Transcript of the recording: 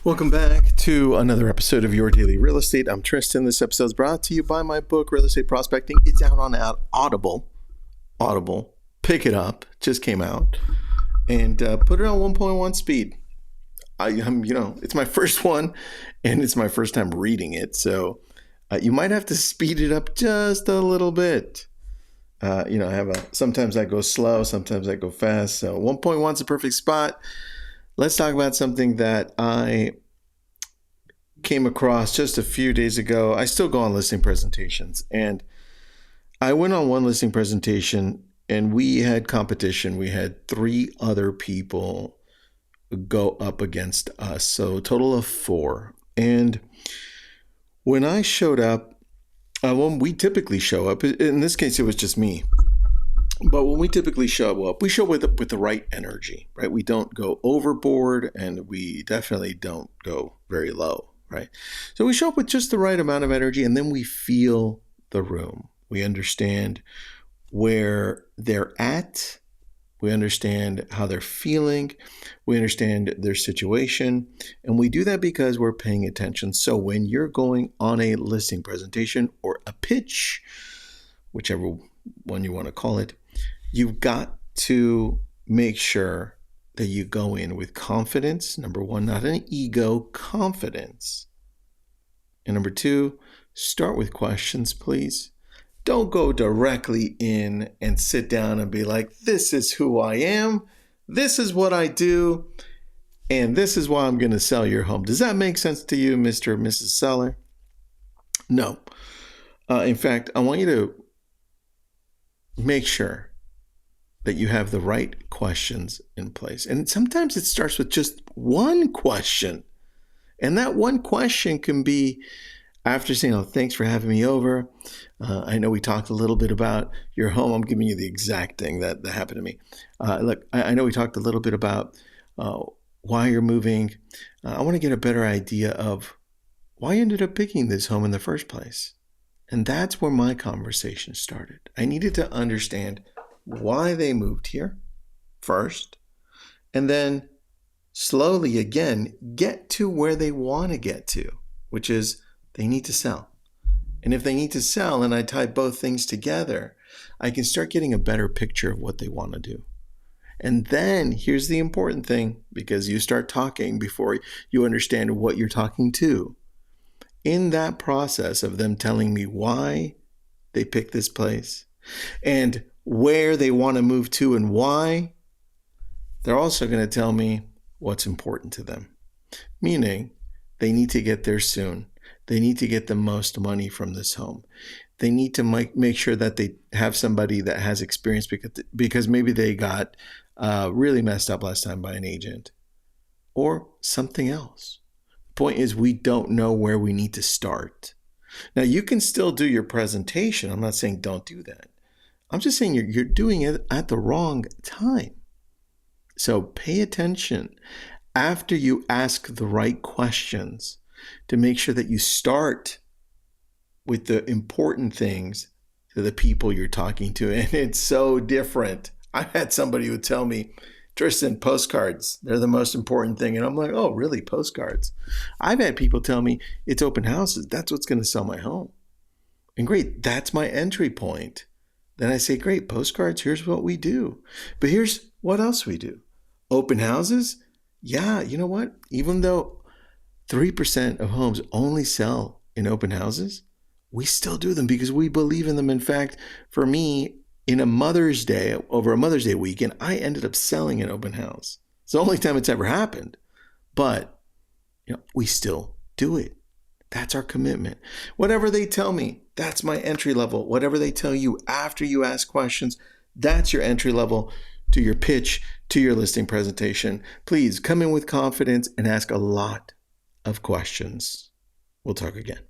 Welcome back to another episode of Your Daily Real Estate. I'm Tristan. This episode is brought to you by my book, Real Estate Prospecting. It's out on Audible. Pick it up. Just came out. And put it on 1.1 speed. It's my first one, and it's my first time reading it. So you might have to speed it up just a little bit. Sometimes I go slow, sometimes I go fast. So 1.1 is a perfect spot. Let's talk about something that I came across just a few days ago. I still go on listing presentations, and I went on one listing presentation and we had competition. We had 3 other people go up against us, so a total of 4. And when I showed up, when we typically show up, in this case it was just me, but when we typically show up, we show with the right energy, right? We don't go overboard, and we definitely don't go very low, right? So we show up with just the right amount of energy, and then we feel the room. We understand where they're at. We understand how they're feeling. We understand their situation. And we do that because we're paying attention. So when you're going on a listing presentation or a pitch, whichever one you want to call it, you've got to make sure that you go in with confidence. Number 1, not an ego, confidence. And number 2, start with questions, please. Don't go directly in and sit down and be like, this is who I am, this is what I do, and this is why I'm going to sell your home. Does that make sense to you, Mr. or Mrs. Seller? No. In fact, I want you to make sure that you have the right questions in place. And sometimes it starts with just one question. And that one question can be, after saying, oh, thanks for having me over. I know we talked a little bit about your home. I'm giving you the exact thing that happened to me. Look, I know we talked a little bit about why you're moving. I want to get a better idea of why you ended up picking this home in the first place. And that's where my conversation started. I needed to understand why they moved here first, and then slowly again get to where they want to get to, which is they need to sell. And if they need to sell and I tie both things together, I can start getting a better picture of what they want to do. And then here's the important thing, because you start talking before you understand what you're talking to. In that process of them telling me why they picked this place and where they want to move to and why, they're also going to tell me what's important to them. Meaning they need to get there soon. They need to get the most money from this home. They need to make sure that they have somebody that has experience because maybe they got really messed up last time by an agent or something else. The point is, we don't know where we need to start. Now, you can still do your presentation. I'm not saying don't do that. I'm just saying you're doing it at the wrong time. So pay attention after you ask the right questions to make sure that you start with the important things to the people you're talking to. And it's so different. I had somebody who would tell me, Tristan, postcards, they're the most important thing. And I'm like, oh, really? Postcards? I've had people tell me it's open houses. That's what's going to sell my home. And great, that's my entry point. Then I say, great, postcards, here's what we do. But here's what else we do. Open houses? Yeah, you know what? Even though 3% of homes only sell in open houses, we still do them because we believe in them. In fact, for me, over a Mother's Day weekend, I ended up selling an open house. It's the only time it's ever happened. But we still do it. That's our commitment. Whatever they tell me, that's my entry level. Whatever they tell you after you ask questions, that's your entry level to your pitch, to your listing presentation. Please come in with confidence and ask a lot of questions. We'll talk again.